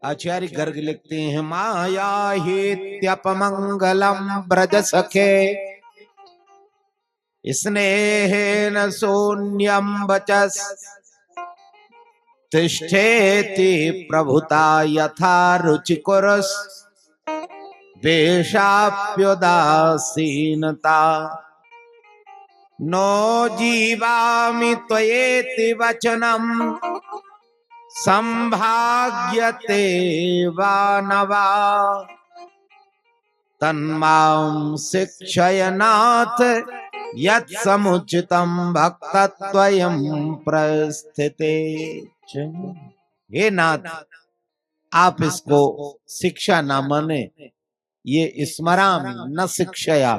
आचार्य गर्ग लिखते हैं माया हेत्यपमंगलम ब्रज सखे स्नेहेन शून्यं वचस् तिष्ठेति प्रभुता यथा रुचिकुरस् वेशाप्युदासीनता नो जीवामि त्वयेति वचनम् संभाग्यते वा न वा तन्मां शिक्षय नाथ यत् समुचितं भक्तत्वयं प्रस्थिते। हे नाथ, आप इसको शिक्षा ना माने, ये स्मरामि न शिक्षया,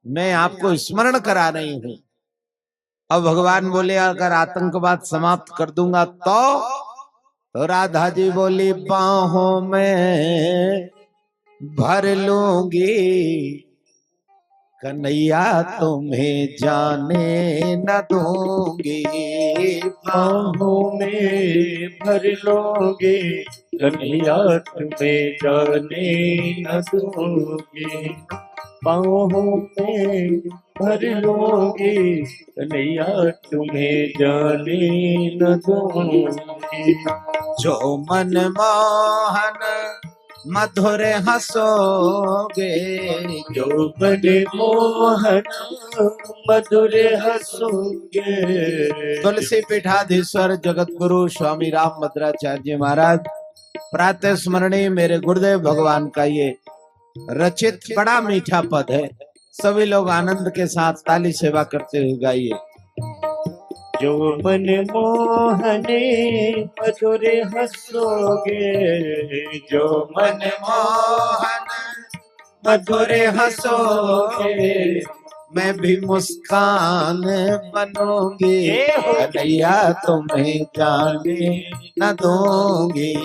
मैं आपको स्मरण करा रही हूं। अब भगवान बोले अगर आतंकवाद समाप्त कर दूंगा तो राधा जी बोली बाहों में भर लूंगी, कन्हैया तुम्हें जाने न दूंगी। बाहों में भर लोगे, कन्हैया तुम्हें जाने न दूंगी। बाहों में भर लोगे, कन्हैया तुम्हें जाने न दूंगी। जो मन मोहन मधुर हंसोगे, जो मन मोहन मधुर हंसोगे। तुलसी पीठाधीश्वर जगत गुरु स्वामी राम भद्राचार्य जी महाराज प्रातः स्मरणीय मेरे गुरुदेव भगवान का ये रचित बड़ा मीठा पद है। सभी लोग आनंद के साथ ताली सेवा करते हुए गाइए। जो मन मोहने मधुर हंसोगे, जो मन मोहन मधुर हंसोगे, मैं भी मुस्कान बनूंगी, कन्हैया तुम्हें जाने न दूंगी।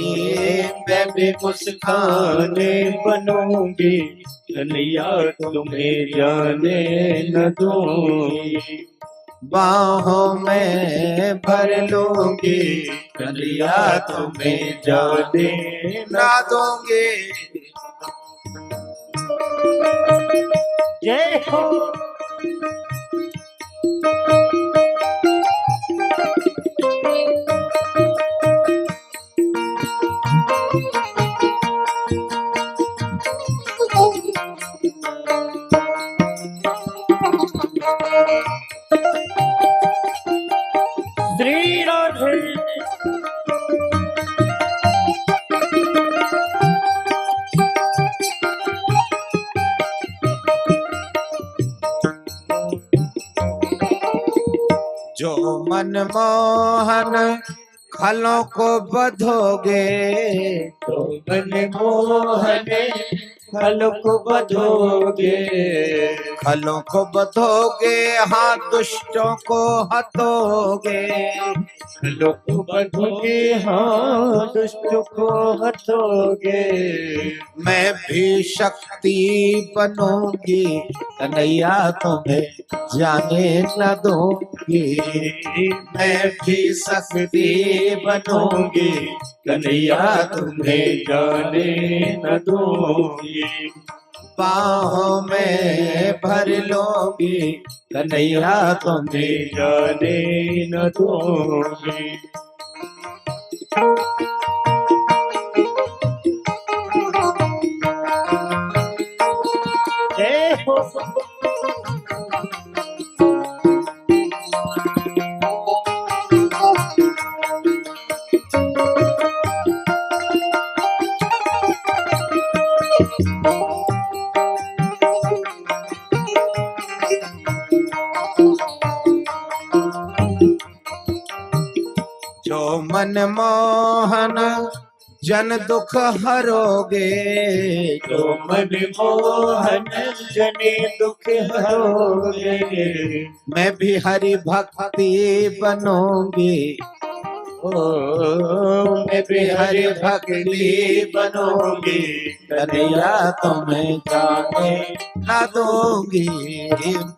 मैं भी मुस्कान बनूंगी, कन्हैया तुम्हें जाने न दूंगी। बाहों में भर लूंगी, कन्हैया तुम्हें जाने न दूंगी। जय हो। श्री राधे। जो मन मोहन खलों को बधोगे, तो मन मोहन खलों को बधोगे। खलों को बधोगे हाँ दुष्टों को हतोगे। खलों को बधोगे हाँ दुष्टों को हतोगे। मैं भी शक्ति बनूंगी, कन्हैया तुम्हें जाने न दूंगी। मैं भी शक्ति बनूंगी, कन्हैया तुम्हें जाने न दूंगी। बाहों में भर लूंगी, कन्हैया तुम्हें जाने न दूंगी। जय हो। जो मन मोहन जन दुख हरोगे, जो मन मोहन जने दुख हरोगे। मैं भी हरि भक्ति बनूंगी, मैं भी हरि भक्ति बनूंगी। कन्हैया तुम्हें जाने न दूंगी।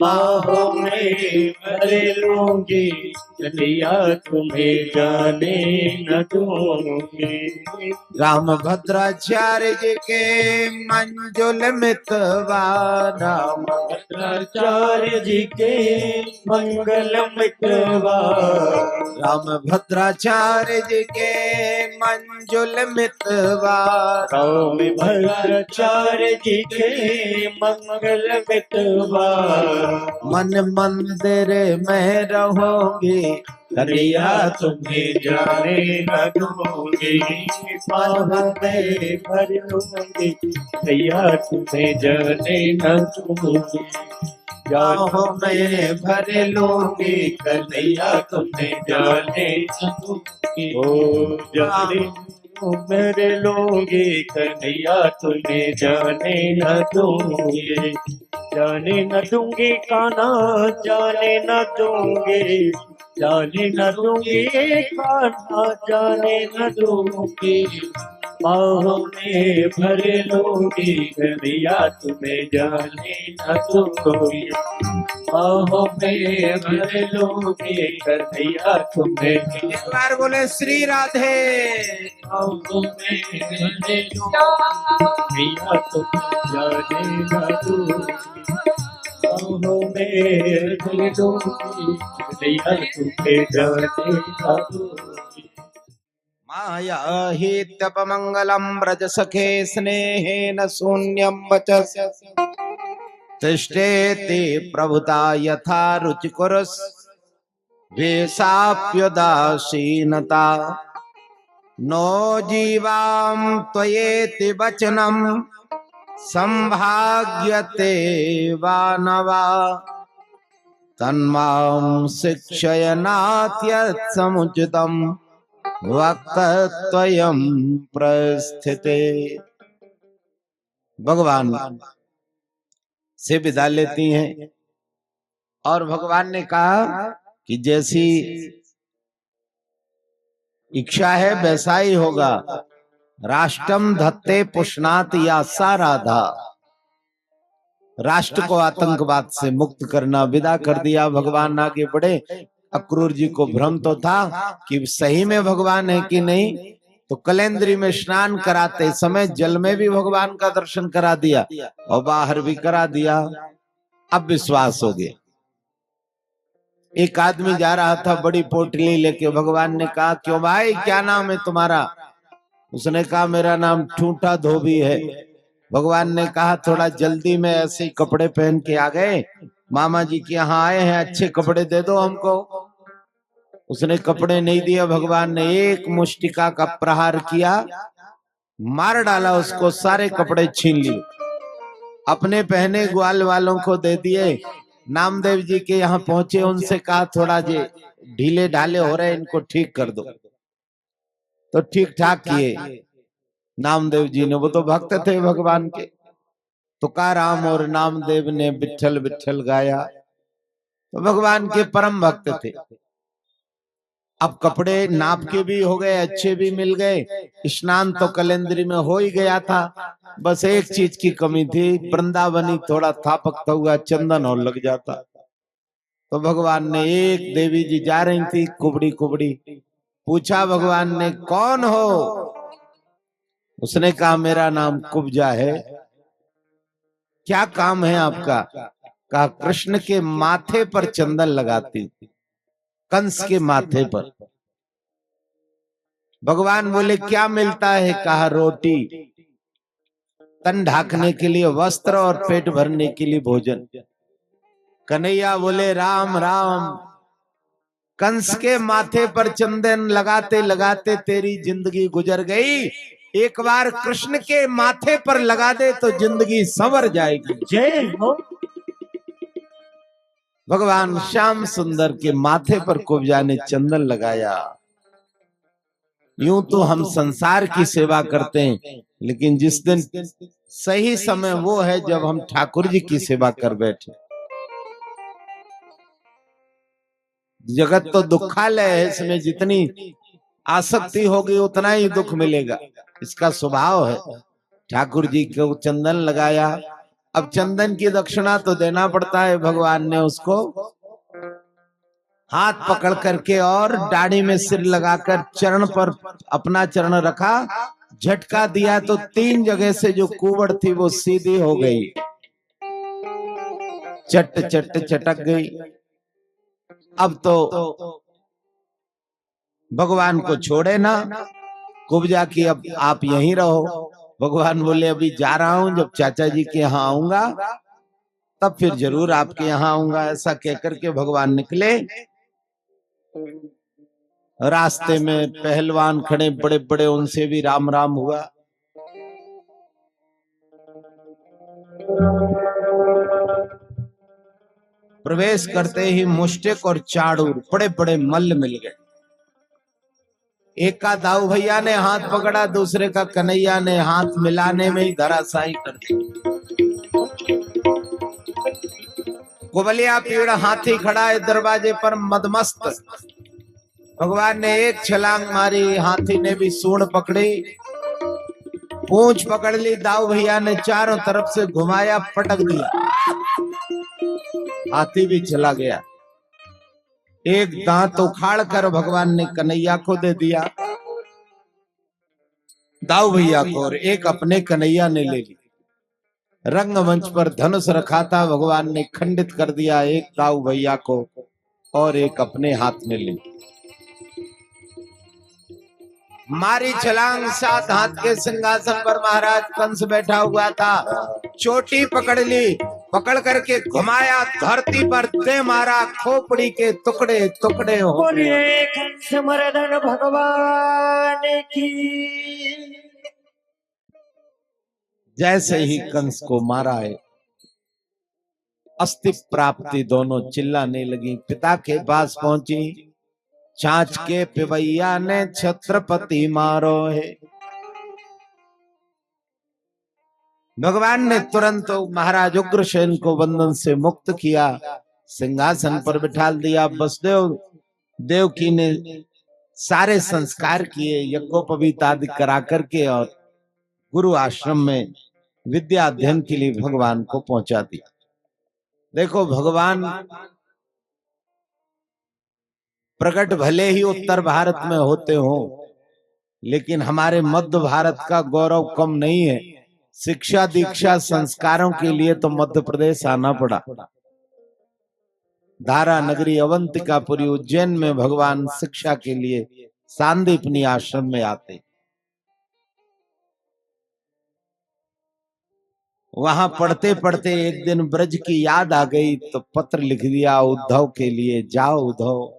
बाहों में भर लूंगी, कन्हैया तुम्हें जाने न दूंगी। राम भद्राचार्य जी के मंजुल मितवा, राम भद्राचार्य जी के मंगल मितवा, राम भद्राचार्य जी के मंजुल मितवा, राम भद्राचार्य जी के मंगल मितवा। मन मंदिर में रहोगे कन्हैया तुम्हें जाने न दूंगी। पावन में भर लूंगी कन्हैया तुम्हें जाने न दूंगी। बाहों में भर लूंगी कन्हैया तुम्हें जाने न दूंगी। ओ जाने मेरे लोगे कन्हैया तुम्हें जाने न दूंगी। जाने न दूंगी कान्हा जाने न दूंगी। जाने न दूंगी कान्हा जाने न दूंगी। बाहों में भर लूंगी कन्हैया तुम्हें जाने न दूंगी। बाहों में भर लूंगी कन्हैया तुम्हें एक बार बोले श्री राधे। बाहों में भर लूंगी कन्हैया तुम्हें जाने न दूंगी। बाहों में भर लूंगी कन्हैया तुम्हें जाने न दूंगी। माया हि तपमंगलम ब्रज सखे स्नेहेन शून्यं वचस् तिष्ठेति प्रभुता यथा रुचिकुरुस् वेशाप्युदासीनता नो जीवां त्वयेति वचनं संभाग्यते वा न वा तन्मां शिक्षय नात्यत् समुचितम् वक्तत्वयं प्रस्थिते। भगवान से विदा लेती हैं और भगवान ने कहा कि जैसी इच्छा है वैसा ही होगा। राष्ट्रम धत्ते पुष्णात या सा राधा, राष्ट्र को आतंकवाद से मुक्त करना विदा कर दिया। भगवान आगे बढ़े। अक्रूर जी को भ्रम तो था कि सही में भगवान है कि नहीं, तो कलेंद्री में स्नान कराते समय जल में भी भगवान का दर्शन करा दिया और बाहर भी करा दिया। अब विश्वास हो गया। एक आदमी जा रहा था बड़ी पोटली लेके। भगवान ने कहा क्यों भाई क्या नाम है तुम्हारा? उसने कहा मेरा नाम ठूठा धोबी है। भगवान ने कहा थोड़ा जल्दी में ऐसे ही कपड़े पहन के आ गए, मामा जी के यहाँ आए हैं, अच्छे कपड़े दे दो हमको। उसने कपड़े नहीं दिए। भगवान ने एक मुष्टिका का प्रहार किया, मार डाला उसको, सारे कपड़े छीन लिए, अपने पहने ग्वाल वालों को दे दिए। नामदेव जी के यहाँ पहुंचे, उनसे कहा थोड़ा जे ढीले ढाले हो रहे इनको ठीक कर दो, तो ठीक ठाक किए नामदेव जी ने। वो तो भक्त थे भगवान के। तुकाराम और नामदेव ने विठल विठल गाया, तो भगवान के परम भक्त थे। अब कपड़े नाप के भी हो गए, अच्छे भी मिल गए, स्नान तो कलेंद्री में हो ही गया था। बस एक चीज की कमी थी, वृंदावनी थोड़ा थापकता हुआ चंदन और लग जाता। तो भगवान ने, एक देवी जी जा रही थी कुबड़ी कुबड़ी, पूछा भगवान ने कौन हो? उसने कहा मेरा नाम कुब्जा है। क्या काम है आपका? कहा कृष्ण के माथे पर चंदन लगाती, कंस के माथे पर। भगवान बोले क्या मिलता है? कहा रोटी, तन ढाकने के लिए वस्त्र और पेट भरने के लिए भोजन। कन्हैया बोले राम राम, कंस के माथे पर चंदन लगाते लगाते तेरी जिंदगी गुजर गई, एक बार कृष्ण के माथे पर लगा दे तो जिंदगी संवर जाएगी। जय हो। भगवान श्याम सुंदर के माथे पर कुब्जा ने चंदन लगाया। यूं तो हम संसार की सेवा करते हैं, लेकिन जिस दिन सही समय वो है जब हम ठाकुर जी की सेवा कर बैठे। जगत तो दुखालय है, इसमें जितनी आसक्ति होगी उतना ही दुख मिलेगा, इसका स्वभाव है। ठाकुर जी को चंदन लगाया। अब चंदन की दक्षिणा तो देना पड़ता है, भगवान ने उसको हाथ पकड़ करके और दाढ़ी में सिर लगाकर चरण पर अपना चरण रखा, झटका दिया तो 3 जगह से जो कुबड़ थी वो सीधी हो गई, चट चट चटक गई। अब तो भगवान को छोड़े ना, कुब्जा की अब आप यहीं रहो। भगवान बोले अभी जा रहा हूं, जब चाचा जी के यहाँ आऊंगा तब फिर जरूर आपके यहाँ आऊंगा। ऐसा कहकर के भगवान निकले। रास्ते में पहलवान खड़े बड़े बड़े, उनसे भी राम राम हुआ। प्रवेश करते ही मुष्टिक और चाड़ूर बड़े बड़े मल्ल मिल गए। एक का दाऊ भैया ने हाथ पकड़ा, दूसरे का कन्हैया ने हाथ मिलाने में ही धराशायी कर दिया। कुबलिया पीड़ हाथी खड़ा है दरवाजे पर मदमस्त। भगवान ने एक छलांग मारी, हाथी ने भी सूंड पकड़ी, पूंछ पकड़ ली। दाऊ भैया ने चारों तरफ से घुमाया, पटक दिया, हाथी भी चला गया। एक दांत उखाड़ कर भगवान ने कन्हैया को दे दिया, दाऊ भैया को, और एक अपने कन्हैया ने ले ली। रंगमंच पर धनुष रखा था, भगवान ने खंडित कर दिया, एक दाऊ भैया को और एक अपने हाथ में ले ली। मारी छलांग, 7 हाथ के सिंहासन पर महाराज कंस बैठा हुआ था, चोटी पकड़ ली, पकड़ करके घुमाया, धरती पर दे मारा, खोपड़ी के टुकड़े टुकड़े हो गए। बोलिए कंस मर्दन भगवान की। जैसे ही कंस को मारा है, अस्थि प्राप्ति दोनों चिल्लाने लगी। पिता के पास पहुंची, छाछ के पिवैया ने छत्रपति मारो है। भगवान ने तुरंत महाराज उग्रसेन को बंधन से मुक्त किया, सिंहासन पर बिठा दिया। वसुदेव देवकी ने सारे संस्कार किए, यज्ञोपवीत आदि करा करके, और गुरु आश्रम में विद्या अध्ययन के लिए भगवान को पहुंचा दिया। देखो, भगवान प्रकट भले ही उत्तर भारत में होते हो, लेकिन हमारे मध्य भारत का गौरव कम नहीं है। शिक्षा दीक्षा संस्कारों के लिए तो मध्य प्रदेश आना पड़ा। धारा नगरी अवंतिकापुरी उज्जैन में भगवान शिक्षा के लिए सांदीपनी आश्रम में आते। वहां पढ़ते पढ़ते एक दिन ब्रज की याद आ गई, तो पत्र लिख दिया उद्धव के लिए, जाओ उद्धव,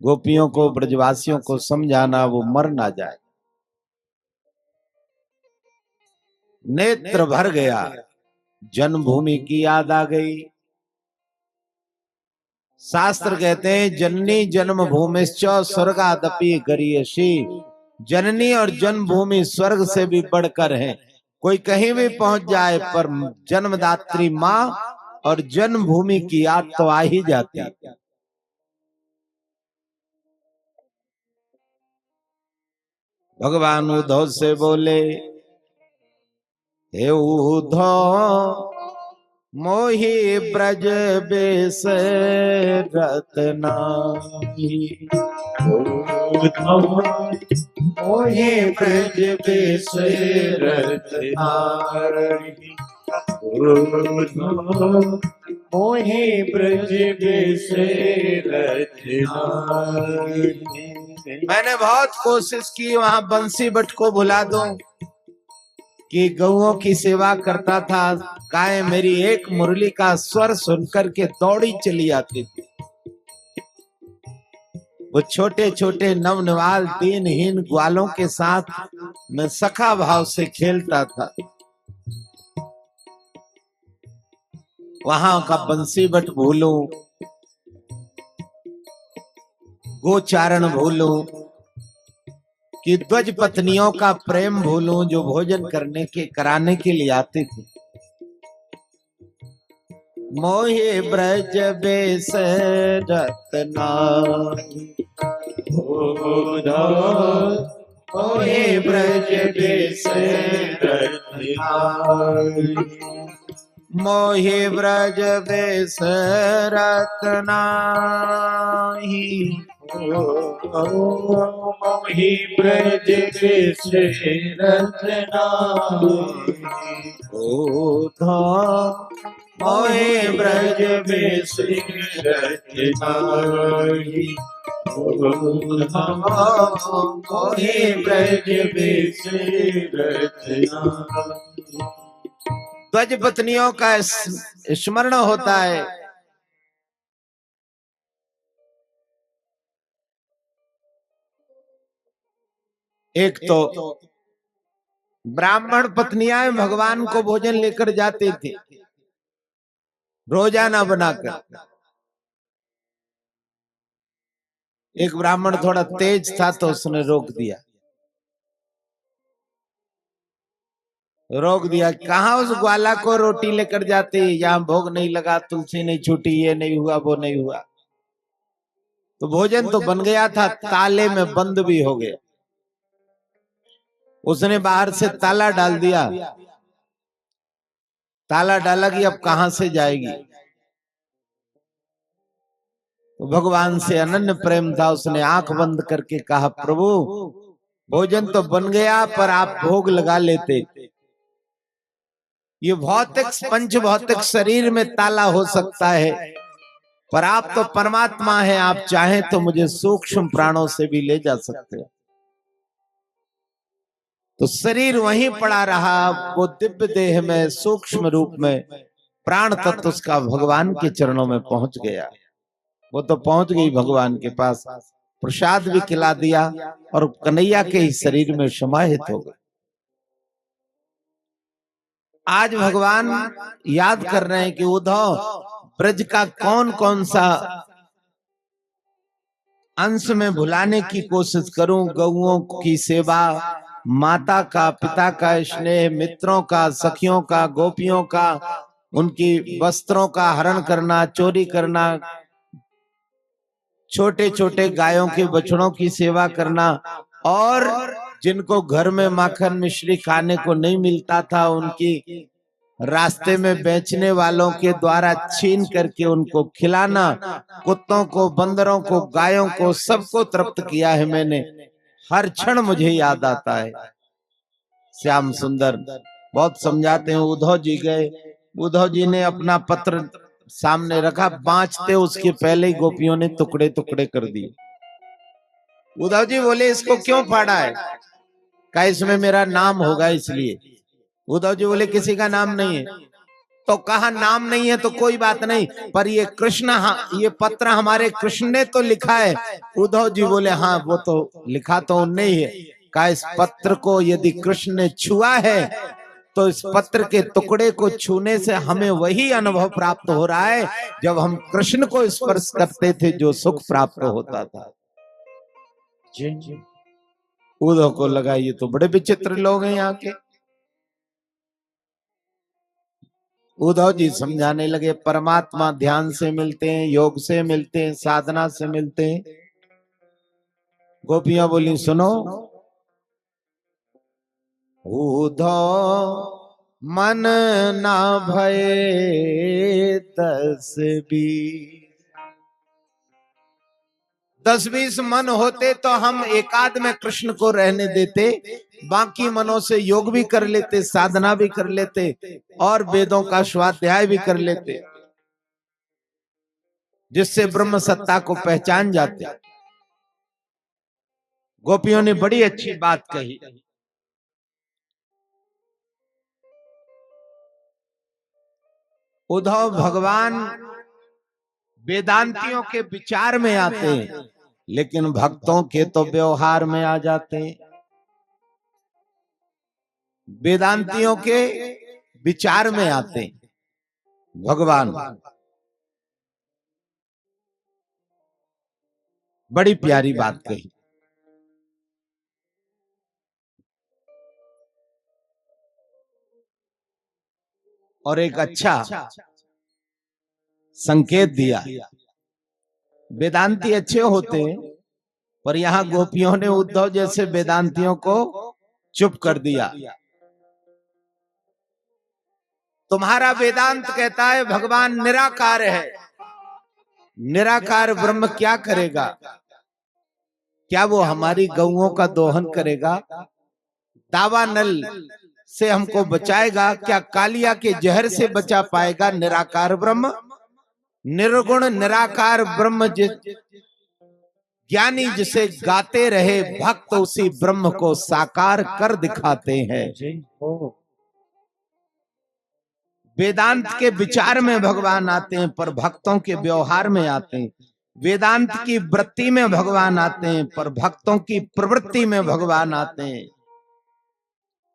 गोपियों को ब्रजवासियों को समझाना वो मर ना जाए। नेत्र भर गया, जन्मभूमि की याद आ गई। शास्त्र कहते हैं जननी जन्मभूमिश्च स्वर्गादपि गरीयसी, जननी और जन्मभूमि स्वर्ग से भी बढ़कर है। कोई कहीं भी पहुंच जाए पर जन्मदात्री माँ और जन्मभूमि की याद तो आ ही जाती है। भगवान उद्धव से बोले, हे उद्धव मोहि ब्रज बेस रत्नाहि, मोहि ब्रज बेस रत्नाहि, मोहि ब्रज बेस रत्नाहि। मैंने बहुत कोशिश की वहां बंसी बट को भुला दूं, कि गौओं की सेवा करता था, गाय मेरी एक मुरली का स्वर सुनकर के दौड़ी चली आती थी। वो छोटे छोटे नवनिवाल दीनहीन ग्वालों के साथ मैं सखा भाव से खेलता था। वहां का बंसी बट भूलूं, गोचारण भूलूं, कि ध्वज पत्नियों का प्रेम भूलूं जो भोजन करने के कराने के लिए आते थे। मोहे ब्रज बेस रत्नाहि, मोहे ब्रज बेस रत्नाहि, मोहि ब्रज बेसरत नाही। मोहि ब्रज बिसरत नाही। ओधा मोहि ब्रज बिसरत नाही। मोहि ब्रज बिसरत नाही। ध्वज पत्नियों का स्मरण होता है। एक तो ब्राह्मण पत्नियां भगवान को भोजन लेकर जाते थे रोजाना बनाकर। एक ब्राह्मण थोड़ा तेज था तो उसने रोक दिया। कहाँ उस ग्वाला को रोटी लेकर जाते, यहाँ भोग नहीं लगा, तुलसी नहीं छूटी, ये नहीं हुआ, वो नहीं हुआ। तो भोजन तो बन गया था, ताले में बंद भी हो गया। उसने बाहर से ताला डाल दिया। ताला डाला कि अब कहां से जाएगी। तो भगवान से अनन्य प्रेम था, उसने आंख बंद करके कहा, प्रभु भोजन तो बन गया पर आप भोग लगा लेते। ये भौतिक पंच भौतिक शरीर में ताला हो सकता है, पर आप तो परमात्मा हैं, आप चाहें तो मुझे सूक्ष्म प्राणों से भी ले जा सकते हैं। तो शरीर वहीं पड़ा रहा, वो दिव्य देह में सूक्ष्म रूप में प्राण तत्व उसका भगवान के चरणों में पहुंच गया। वो तो पहुंच गई भगवान के पास, प्रसाद भी खिला दिया और कन्हैया के ही शरीर में समाहित हो गए। आज भगवान याद कर रहे हैं कि उद्धव ब्रज का कौन कौन सा अंश में भुलाने की कोशिश करूं। गौओं की सेवा, माता का पिता का स्नेह, मित्रों का, सखियों का, गोपियों का, उनकी वस्त्रों का हरण करना, चोरी करना, छोटे छोटे गायों के बछड़ों की सेवा करना, और जिनको घर में माखन मिश्री खाने को नहीं मिलता था उनकी रास्ते में बेचने वालों के द्वारा छीन करके उनको खिलाना। कुत्तों को, बंदरों को, गायों को, सबको तृप्त किया है मैंने। हर क्षण मुझे याद आता है। श्याम सुंदर बहुत समझाते हैं। उद्धव जी गए, उद्धव जी ने अपना पत्र सामने रखा, बाँचते उसके पहले ही गोपियों ने टुकड़े टुकड़े कर दिए। उद्धव जी बोले, इसको क्यों फाड़ा है? कहा इसमें मेरा नाम होगा इसलिए। उद्धव जी बोले, किसी का नाम नहीं है। तो कहा नाम नहीं है तो कोई बात नहीं, पर ये कृष्ण, ये पत्र हमारे कृष्ण ने तो लिखा है। उद्धव जी बोले, हाँ वो तो लिखा तो उनने ही है। कहा इस पत्र को यदि कृष्ण ने छुआ है तो इस पत्र के टुकड़े को छूने से हमें वही अनुभव प्राप्त हो रहा है जब हम कृष्ण को स्पर्श करते थे, जो सुख प्राप्त होता था। उद्धव को लगा ये तो बड़े विचित्र लोग हैं यहाँ के। उद्धव जी समझाने लगे, परमात्मा ध्यान से मिलते हैं, योग से मिलते हैं, साधना से मिलते हैं। गोपियां बोली, सुनो उद्धव मन ना भये 10-20 मन होते तो हम एकाद में कृष्ण को रहने देते, बाकी मनों से योग भी कर लेते, साधना भी कर लेते और वेदों का स्वाध्याय भी कर लेते, जिससे ब्रह्म सत्ता को पहचान जाते। गोपियों ने बड़ी अच्छी बात कही। उद्धव भगवान वेदांतियों के विचार में आते हैं, लेकिन भक्तों के तो व्यवहार में आ जाते हैं। वेदांतियों के विचार में आते हैं भगवान। बड़ी प्यारी बात कही। और एक अच्छा संकेत दिया। वेदांती अच्छे होते हैं, पर यहाँ गोपियों ने उद्धव जैसे वेदांतियों को चुप कर दिया। तुम्हारा वेदांत कहता है भगवान निराकार है। निराकार ब्रह्म क्या करेगा? क्या वो हमारी गौओं का दोहन करेगा? दावानल से हमको बचाएगा? क्या कालिया के जहर से बचा पाएगा निराकार ब्रह्म? निर्गुण निराकार ब्रह्म ज्ञानी जिसे गाते रहे भक्त उसी ब्रह्म को साकार कर दिखाते हैं। वेदांत के विचार में भगवान आते हैं पर भक्तों के व्यवहार में आते हैं। वेदांत की वृत्ति में भगवान आते हैं पर भक्तों की प्रवृत्ति में भगवान आते हैं।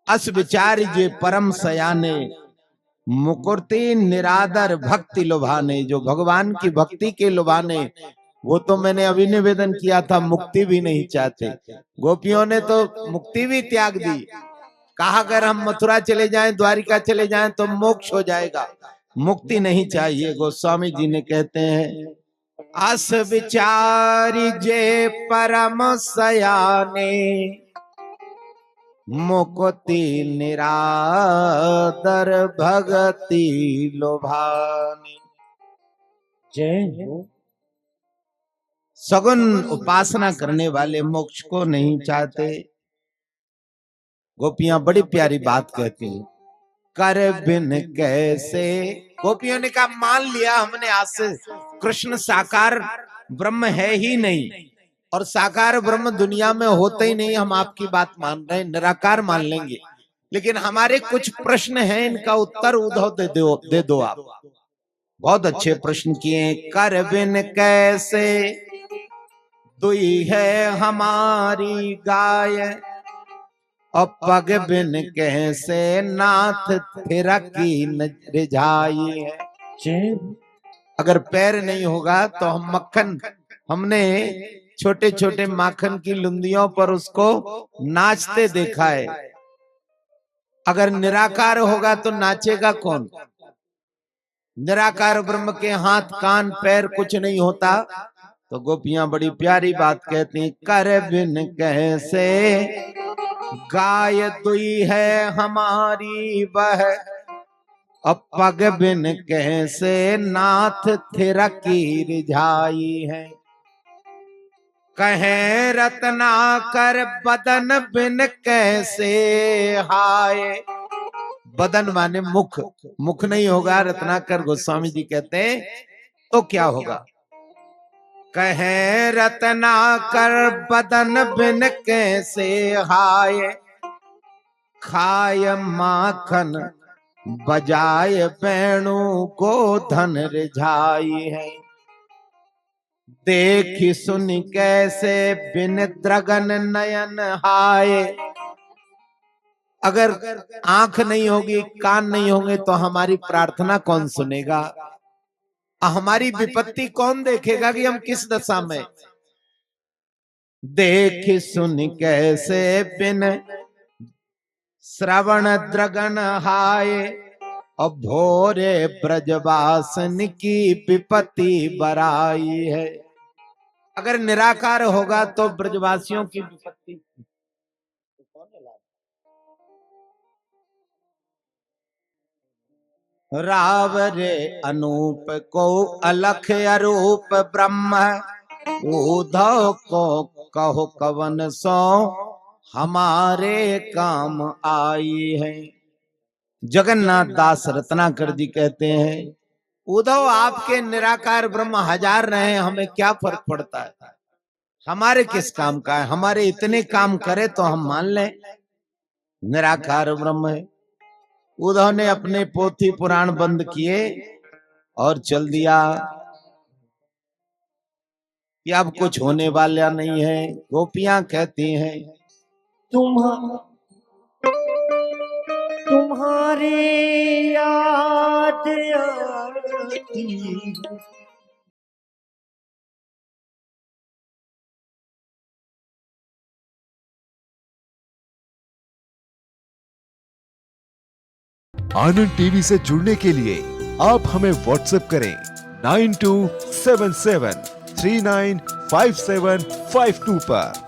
अस विचार जे परम सयाने मुकुर्ति निरादर भक्ति लुभाने। जो भगवान की भक्ति के लुभाने, वो तो मैंने अभी निवेदन किया था, मुक्ति भी नहीं चाहते। गोपियों ने तो मुक्ति भी त्याग दी। कहा अगर हम मथुरा चले जाएं, द्वारिका चले जाएं तो मोक्ष हो जाएगा, मुक्ति नहीं चाहिए। गोस्वामी जी ने कहते हैं अस विचारी जे परम सयाने मुक्ति निरादर भगति लोभाने। जय हो। सगुन उपासना करने वाले मोक्ष को नहीं चाहते। गोपियां बड़ी प्यारी बात कहती हैं, कर बिन कैसे। गोपियों ने कहा मान लिया हमने आज से कृष्ण साकार ब्रह्म है ही नहीं, और साकार ब्रह्म दुनिया में होते ही नहीं। हम आपकी बात मान रहे हैं, निराकार मान लेंगे, लेकिन हमारे कुछ प्रश्न हैं, इनका उत्तर उद्धव दे दो आप। बहुत अच्छे प्रश्न किए। कर बिन कैसे दुई है हमारी गाय, और पग बिन कैसे नाथ फिरकी रिझाई है। अगर पैर नहीं होगा तो हम मक्खन, हमने छोटे छोटे माखन की लुंदियों पर उसको नाचते देखा है। अगर निराकार होगा तो नाचेगा कौन? निराकार ब्रह्म के हाथ कान पैर कुछ नहीं होता। तो गोपियां बड़ी प्यारी बात कहती हैं, कर बिन कैसे गाय दुई है हमारी वह, अब पग बिन कैसे नाथ थिरकी रिझाई है। कहे रत्नाकर बदन बिन कैसे हाय। बदन माने मुख, मुख नहीं होगा रत्नाकर गोस्वामी जी कहते हैं तो क्या होगा? कहे रत्नाकर बदन बिन कैसे हाय, खाय माखन बजाय वेणु को धन रिझाई है। देखी सुन कैसे बिन द्रगन नयन हाय। अगर आंख नहीं होगी, कान नहीं होंगे तो हमारी प्रार्थना कौन सुनेगा? हमारी विपत्ति कौन देखेगा कि हम किस दशा में? देख सुन कैसे बिन श्रवण द्रगन हाय, और भोरे ब्रजवासन की विपत्ति बराई है। अगर निराकार होगा तो ब्रजवासियों की विपत्ति राव रे अनूप को अलख अरूप ब्रह्म, उद्धव को कहो कवन सो हमारे काम आई है। जगन्नाथ दास रत्नाकर जी कहते हैं, उद्धव आपके निराकार ब्रह्म हजार रहे, हमें क्या फर्क पड़ता है? हमारे किस काम का है? हमारे इतने काम करे तो हम मान लें निराकार ब्रह्म है। उद्धव ने अपने पोथी पुराण बंद किए और चल दिया कि अब कुछ होने वाला नहीं है। गोपियां कहती हैं तुम्हारे याद आती आनंद टीवी से जुड़ने के लिए आप हमें व्हाट्सएप करें 9277395752 पर।